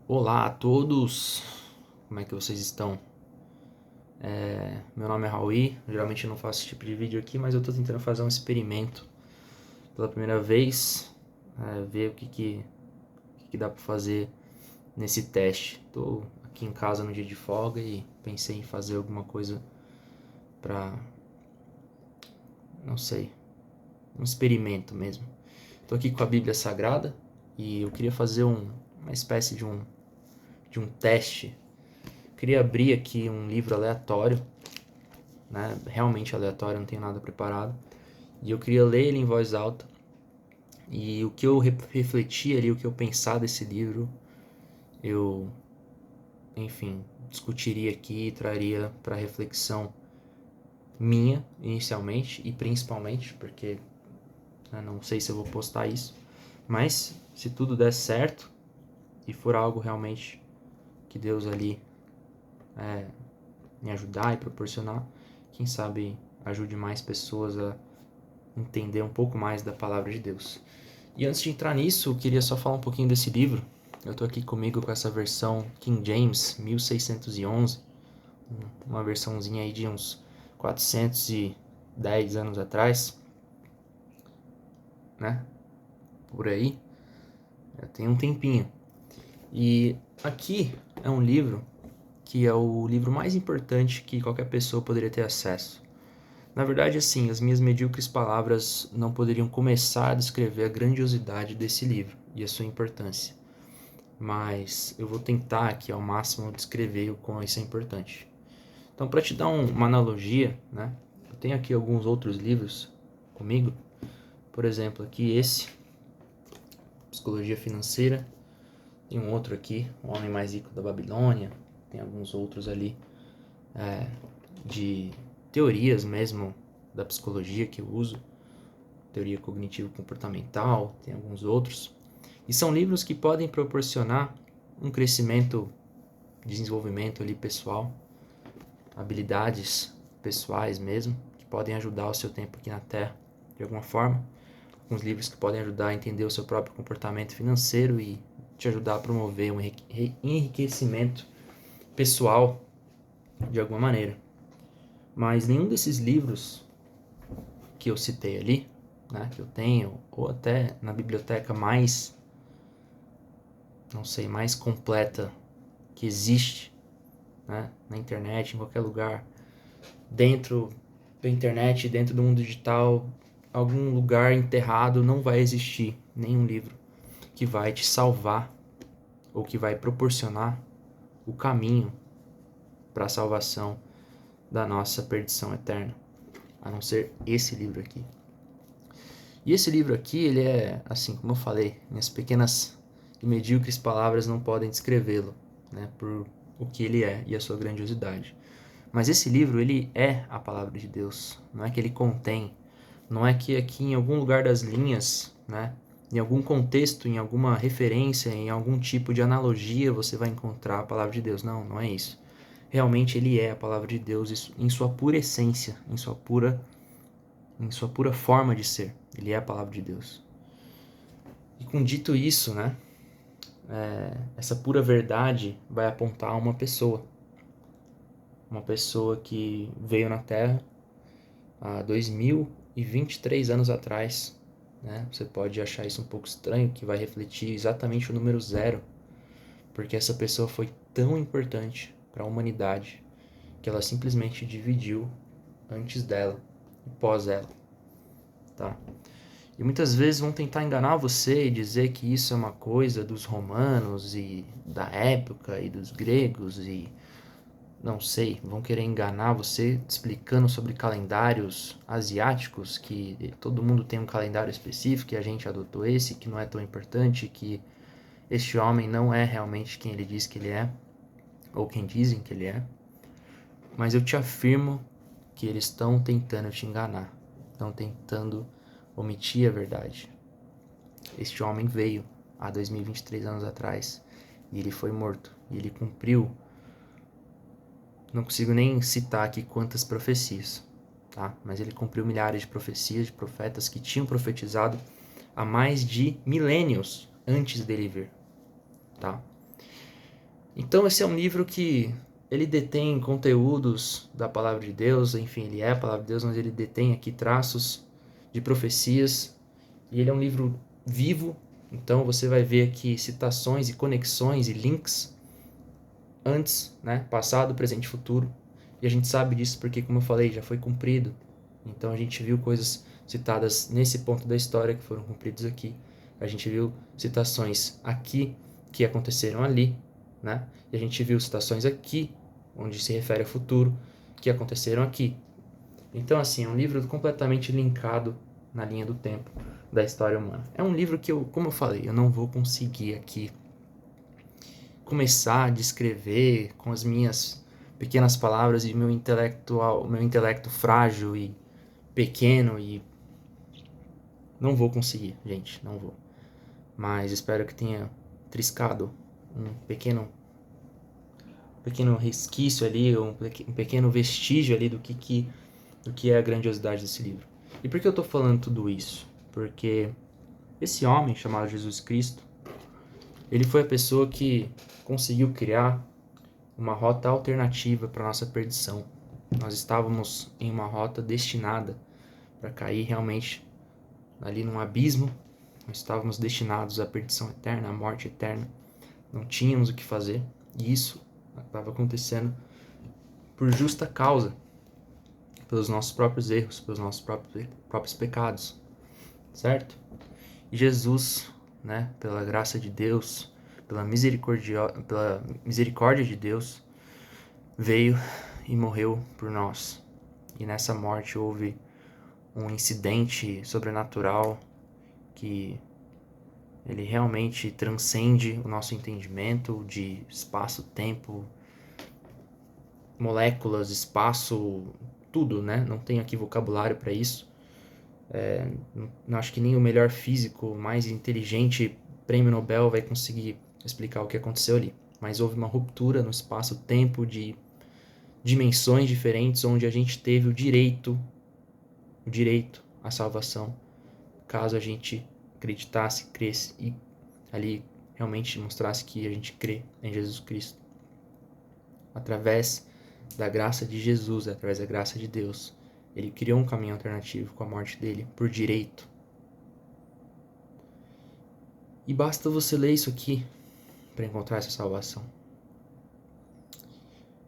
Olá a todos, como é que vocês estão? Meu nome é Raul, geralmente eu não faço esse tipo de vídeo aqui, mas eu estou tentando fazer um experimento pela primeira vez, ver o que dá para fazer nesse teste. Estou aqui em casa no dia de folga e pensei em fazer alguma coisa para, não sei, um experimento mesmo. Estou aqui com a Bíblia Sagrada e eu queria fazer uma espécie de um teste. Queria abrir aqui um livro aleatório, né? Realmente aleatório, não tenho nada preparado. E eu queria ler ele em voz alta. E o que eu refleti ali, o que eu pensar desse livro, eu, enfim, discutiria aqui e traria para reflexão minha, inicialmente e principalmente, porque não sei se eu vou postar isso, mas se tudo der certo e for algo realmente que Deus ali me ajudar e proporcionar, quem sabe ajude mais pessoas a entender um pouco mais da palavra de Deus. E antes de entrar nisso, eu queria só falar um pouquinho desse livro. Eu tô aqui comigo com essa versão King James 1611, uma versãozinha aí de uns 410 anos atrás, né? Por aí, já tem um tempinho. E aqui é um livro que é o livro mais importante que qualquer pessoa poderia ter acesso. Na verdade, assim, as minhas medíocres palavras não poderiam começar a descrever a grandiosidade desse livro e a sua importância. Mas eu vou tentar aqui ao máximo descrever o quão isso é importante. Então, para te dar uma analogia, né, eu tenho aqui alguns outros livros comigo. Por exemplo, aqui esse, Psicologia Financeira. Tem um outro aqui, O Homem Mais Rico da Babilônia. Tem alguns outros ali de teorias mesmo da psicologia que eu uso. Teoria cognitivo-comportamental, tem alguns outros. E são livros que podem proporcionar um crescimento, desenvolvimento ali pessoal, habilidades pessoais mesmo, que podem ajudar o seu tempo aqui na Terra de alguma forma. Alguns livros que podem ajudar a entender o seu próprio comportamento financeiro e te ajudar a promover um enriquecimento pessoal de alguma maneira. Mas nenhum desses livros que eu citei ali, né, que eu tenho, ou até na biblioteca mais, não sei, mais completa que existe, né, na internet, em qualquer lugar, dentro da internet, dentro do mundo digital, algum lugar enterrado, não vai existir nenhum livro que vai te salvar ou que vai proporcionar o caminho para a salvação da nossa perdição eterna, a não ser esse livro aqui. E esse livro aqui, ele é, assim como eu falei, minhas pequenas e medíocres palavras não podem descrevê-lo, né, por o que ele é e a sua grandiosidade. Mas esse livro, ele é a palavra de Deus, não é que ele contém, não é que aqui em algum lugar das linhas, né, em algum contexto, em alguma referência, em algum tipo de analogia você vai encontrar a palavra de Deus. Não, não é isso. Realmente ele é a palavra de Deus em sua pura essência, em sua pura forma de ser. Ele é a palavra de Deus. E com dito isso, né, essa pura verdade vai apontar a uma pessoa que veio na Terra há 2023 anos atrás, né? Você pode achar isso um pouco estranho, que vai refletir exatamente o número zero, porque essa pessoa foi tão importante para a humanidade que ela simplesmente dividiu antes dela e pós ela, tá? E muitas vezes vão tentar enganar você e dizer que isso é uma coisa dos romanos e da época e dos gregos e não sei, vão querer enganar você explicando sobre calendários asiáticos, que todo mundo tem um calendário específico e a gente adotou esse, que não é tão importante, que este homem não é realmente quem ele diz que ele é, ou quem dizem que ele é. Mas eu te afirmo que eles estão tentando te enganar, estão tentando omitir a verdade. Este homem veio há 2023 anos atrás e ele foi morto, e ele cumpriu. Não consigo nem citar aqui quantas profecias, tá? Mas ele cumpriu milhares de profecias de profetas que tinham profetizado há mais de milênios antes dele vir, tá? Então esse é um livro que ele detém conteúdos da palavra de Deus, enfim, ele é a palavra de Deus, mas ele detém aqui traços de profecias, e ele é um livro vivo, então você vai ver aqui citações e conexões e links antes, né, passado, presente e futuro, e a gente sabe disso porque, como eu falei, já foi cumprido, então a gente viu coisas citadas nesse ponto da história que foram cumpridas aqui, a gente viu citações aqui que aconteceram ali, né? E a gente viu citações aqui, onde se refere ao futuro, que aconteceram aqui. Então, assim, é um livro completamente linkado na linha do tempo da história humana. É um livro que como eu falei, eu não vou conseguir aqui começar a descrever com as minhas pequenas palavras e meu intelecto frágil e pequeno, e não vou conseguir, gente, não vou. Mas espero que tenha triscado um pequeno resquício ali, um pequeno vestígio ali do que é a grandiosidade desse livro. E por que eu estou falando tudo isso? Porque esse homem chamado Jesus Cristo, ele foi a pessoa que conseguiu criar uma rota alternativa para nossa perdição. Nós estávamos em uma rota destinada para cair realmente ali num abismo. Nós estávamos destinados à perdição eterna, à morte eterna. Não tínhamos o que fazer. E isso estava acontecendo por justa causa, pelos nossos próprios erros, pelos nossos próprios pecados, certo? E Jesus, né, pela graça de Deus, pela misericórdia de Deus, veio e morreu por nós. E nessa morte houve um incidente sobrenatural que ele realmente transcende o nosso entendimento de espaço, tempo, moléculas, espaço, tudo, né? Não tenho aqui vocabulário para isso. Não acho que nem o melhor físico, mais inteligente, prêmio Nobel vai conseguir explicar o que aconteceu ali. Mas houve uma ruptura no espaço-tempo de dimensões diferentes, onde a gente teve o direito à salvação, caso a gente acreditasse, cresce e ali realmente mostrasse que a gente crê em Jesus Cristo. Através da graça de Jesus, através da graça de Deus, ele criou um caminho alternativo com a morte dele, por direito. E basta você ler isso aqui para encontrar essa salvação.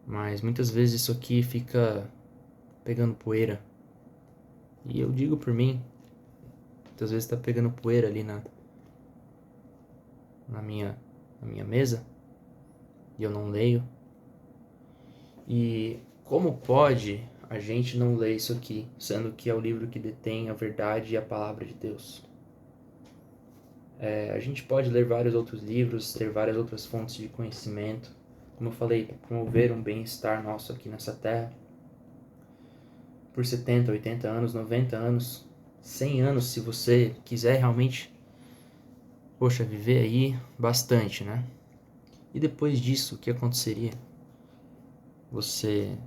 Mas muitas vezes isso aqui fica pegando poeira. E eu digo por mim, muitas vezes está pegando poeira ali na minha mesa, e eu não leio. E como pode a gente não ler isso aqui, sendo que é o livro que detém a verdade e a palavra de Deus? A gente pode ler vários outros livros, ter várias outras fontes de conhecimento, como eu falei, para promover um bem-estar nosso aqui nessa terra, por 70, 80 anos, 90 anos, 100 anos, se você quiser realmente, poxa, viver aí bastante, né? E depois disso, o que aconteceria? Você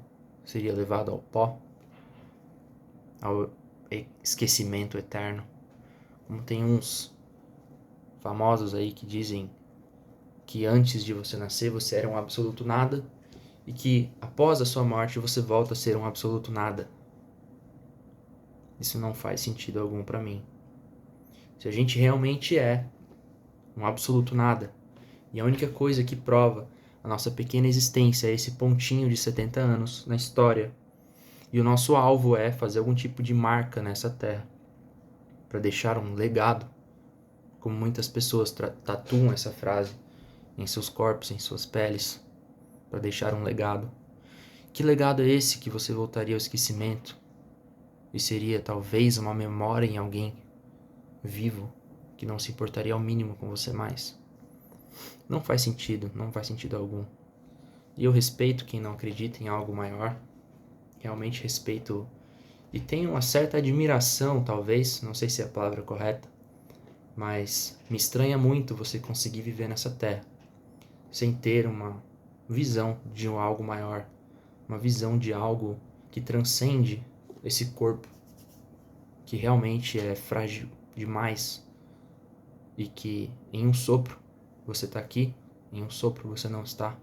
seria levado ao pó, ao esquecimento eterno, como tem uns famosos aí que dizem que antes de você nascer você era um absoluto nada e que após a sua morte você volta a ser um absoluto nada. Isso não faz sentido algum para mim. Se a gente realmente é um absoluto nada, e a única coisa que prova a nossa pequena existência é esse pontinho de 70 anos na história, e o nosso alvo é fazer algum tipo de marca nessa terra, para deixar um legado, como muitas pessoas tatuam essa frase em seus corpos, em suas peles, para deixar um legado. Que legado é esse que você voltaria ao esquecimento e seria talvez uma memória em alguém vivo que não se importaria ao mínimo com você mais? Não faz sentido, não faz sentido algum. E eu respeito quem não acredita em algo maior, realmente respeito e tenho uma certa admiração, talvez, não sei se é a palavra correta, mas me estranha muito você conseguir viver nessa terra sem ter uma visão de algo maior, uma visão de algo que transcende esse corpo, que realmente é frágil demais e que em um sopro você está aqui, em um sopro você não está.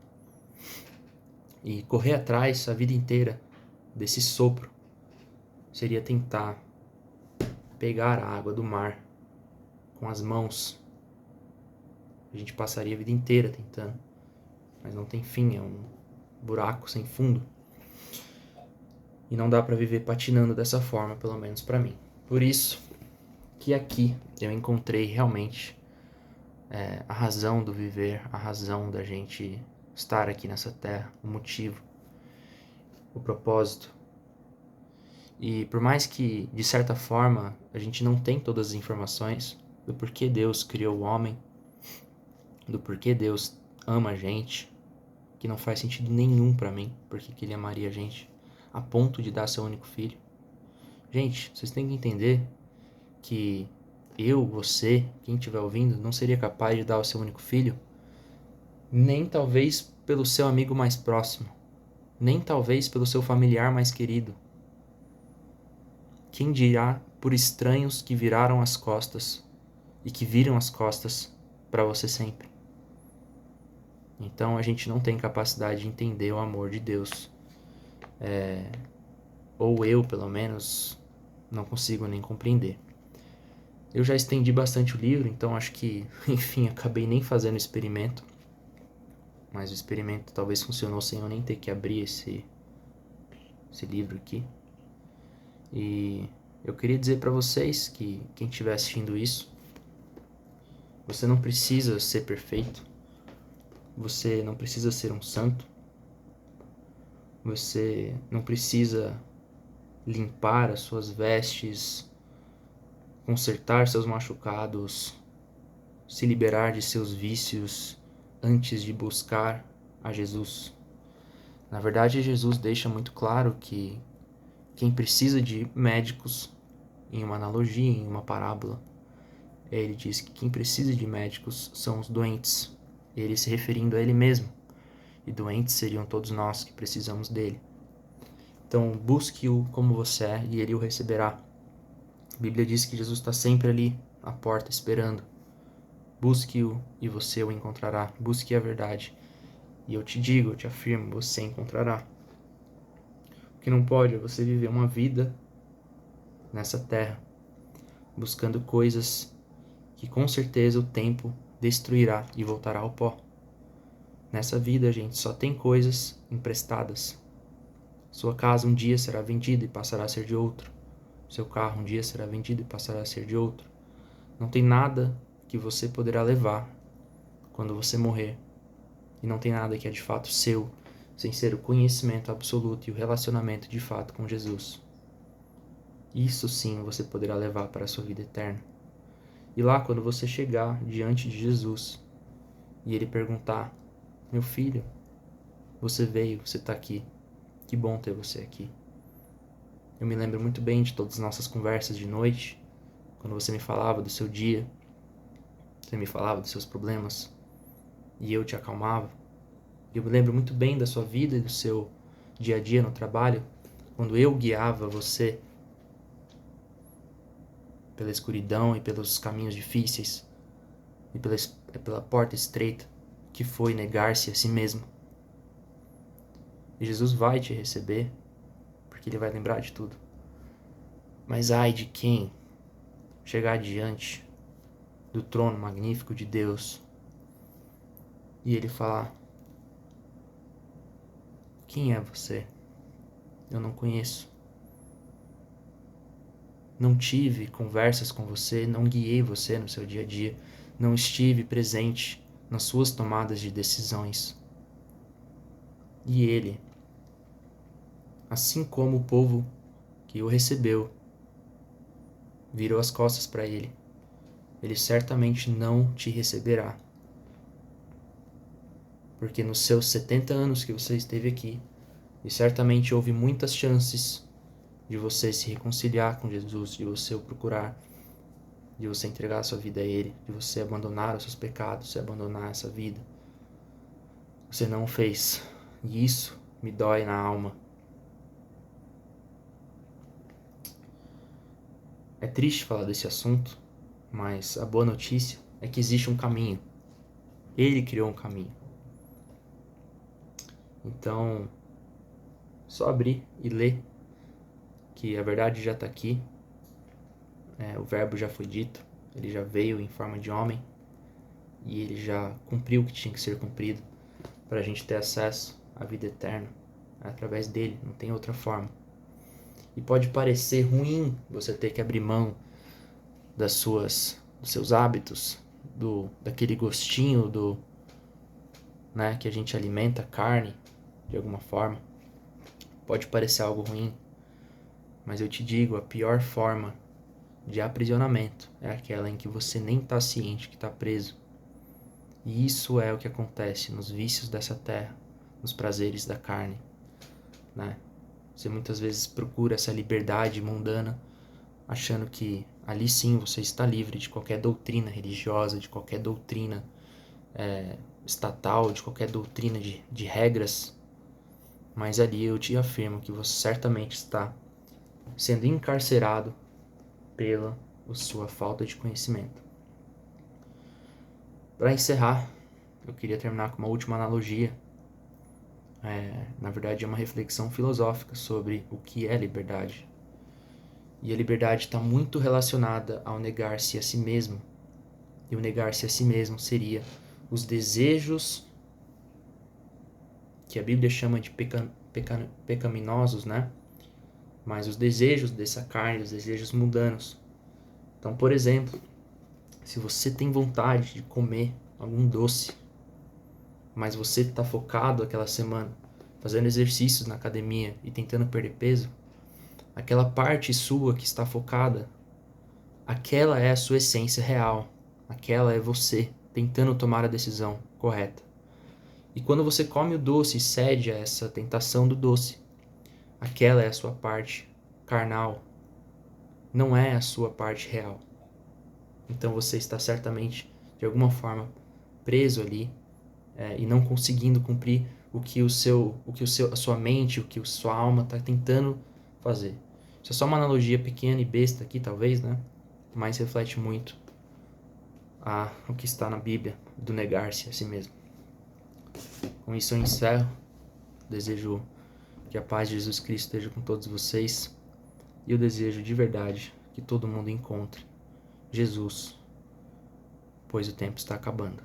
E correr atrás a vida inteira desse sopro seria tentar pegar a água do mar com as mãos. A gente passaria a vida inteira tentando, mas não tem fim, é um buraco sem fundo. E não dá para viver patinando dessa forma, pelo menos para mim. Por isso que aqui eu encontrei realmente a razão do viver, a razão da gente estar aqui nessa terra, o motivo, o propósito. E por mais que, de certa forma, a gente não tem todas as informações do porquê Deus criou o homem, do porquê Deus ama a gente, que não faz sentido nenhum para mim, porque que ele amaria a gente, a ponto de dar seu único filho. Gente, vocês têm que entender que eu, você, quem estiver ouvindo, não seria capaz de dar o seu único filho, nem talvez pelo seu amigo mais próximo, nem talvez pelo seu familiar mais querido. Quem dirá por estranhos que viraram as costas e que viram as costas para você sempre. Então a gente não tem capacidade de entender o amor de Deus. Ou eu, pelo menos, não consigo nem compreender. Eu já estendi bastante o livro, então acho que, enfim, acabei nem fazendo o experimento. Mas o experimento talvez funcionou sem eu nem ter que abrir esse livro aqui. E eu queria dizer para vocês que quem estiver assistindo isso, você não precisa ser perfeito, você não precisa ser um santo, você não precisa limpar as suas vestes, consertar seus machucados, se liberar de seus vícios antes de buscar a Jesus. Na verdade, Jesus deixa muito claro que quem precisa de médicos, em uma analogia, em uma parábola, ele diz que quem precisa de médicos são os doentes, ele se referindo a ele mesmo, e doentes seriam todos nós que precisamos dele. Então busque-o como você é e ele o receberá. A Bíblia diz que Jesus está sempre ali, à porta, esperando. Busque-o e você o encontrará. Busque a verdade. E eu te digo, eu te afirmo, você encontrará. O que não pode é você viver uma vida nessa terra, buscando coisas que com certeza o tempo destruirá e voltará ao pó. Nessa vida, gente, só tem coisas emprestadas. Sua casa um dia será vendida e passará a ser de outro. Seu carro um dia será vendido e passará a ser de outro. Não tem nada que você poderá levar quando você morrer. E não tem nada que é de fato seu, sem ser o conhecimento absoluto e o relacionamento de fato com Jesus. Isso sim você poderá levar para a sua vida eterna. E lá, quando você chegar diante de Jesus e ele perguntar: meu filho, você veio, você está aqui, que bom ter você aqui. Eu me lembro muito bem de todas as nossas conversas de noite, quando você me falava do seu dia, você me falava dos seus problemas e eu te acalmava. Eu me lembro muito bem da sua vida e do seu dia a dia no trabalho, quando eu guiava você pela escuridão e pelos caminhos difíceis e pela porta estreita que foi negar-se a si mesmo. E Jesus vai te receber, porque ele vai lembrar de tudo. Mas ai de quem chegar diante do trono magnífico de Deus e ele falar: quem é você? Eu não conheço. Não tive conversas com você, não guiei você no seu dia a dia, não estive presente nas suas tomadas de decisões. E ele, assim como o povo que o recebeu, virou as costas para ele, ele certamente não te receberá. Porque nos seus 70 anos que você esteve aqui, e certamente houve muitas chances de você se reconciliar com Jesus, de você o procurar, de você entregar a sua vida a Ele, de você abandonar os seus pecados, de abandonar essa vida. Você não o fez, e isso me dói na alma. É triste falar desse assunto, mas a boa notícia é que existe um caminho. Ele criou um caminho. Então, só abrir e ler que a verdade já está aqui, o verbo já foi dito, ele já veio em forma de homem e ele já cumpriu o que tinha que ser cumprido para a gente ter acesso à vida eterna através dele, não tem outra forma. E pode parecer ruim você ter que abrir mão dos seus hábitos, daquele gostinho que a gente alimenta a carne de alguma forma. Pode parecer algo ruim, mas eu te digo, a pior forma de aprisionamento é aquela em que você nem está ciente que está preso. E isso é o que acontece nos vícios dessa terra, nos prazeres da carne, né? Você muitas vezes procura essa liberdade mundana, achando que ali sim você está livre de qualquer doutrina religiosa, de qualquer doutrina estatal, de qualquer doutrina de regras. Mas ali eu te afirmo que você certamente está sendo encarcerado pela sua falta de conhecimento. Para encerrar, eu queria terminar com uma última analogia. Na verdade, é uma reflexão filosófica sobre o que é liberdade. E a liberdade está muito relacionada ao negar-se a si mesmo. E o negar-se a si mesmo seria os desejos que a Bíblia chama de pecaminosos, né? Mas os desejos dessa carne, os desejos mundanos. Então, por exemplo, se você tem vontade de comer algum doce, mas você está focado aquela semana fazendo exercícios na academia e tentando perder peso, aquela parte sua que está focada, aquela é a sua essência real, aquela é você tentando tomar a decisão correta. E quando você come o doce e cede a essa tentação do doce, aquela é a sua parte carnal, não é a sua parte real. Então você está certamente, de alguma forma, preso ali e não conseguindo cumprir o que a sua mente, o que a sua alma está tentando fazer. Isso é só uma analogia pequena e besta aqui, talvez, né? Mas reflete muito o que está na Bíblia, do negar-se a si mesmo. Com isso eu encerro. Desejo que a paz de Jesus Cristo esteja com todos vocês. E eu desejo de verdade que todo mundo encontre Jesus, pois o tempo está acabando.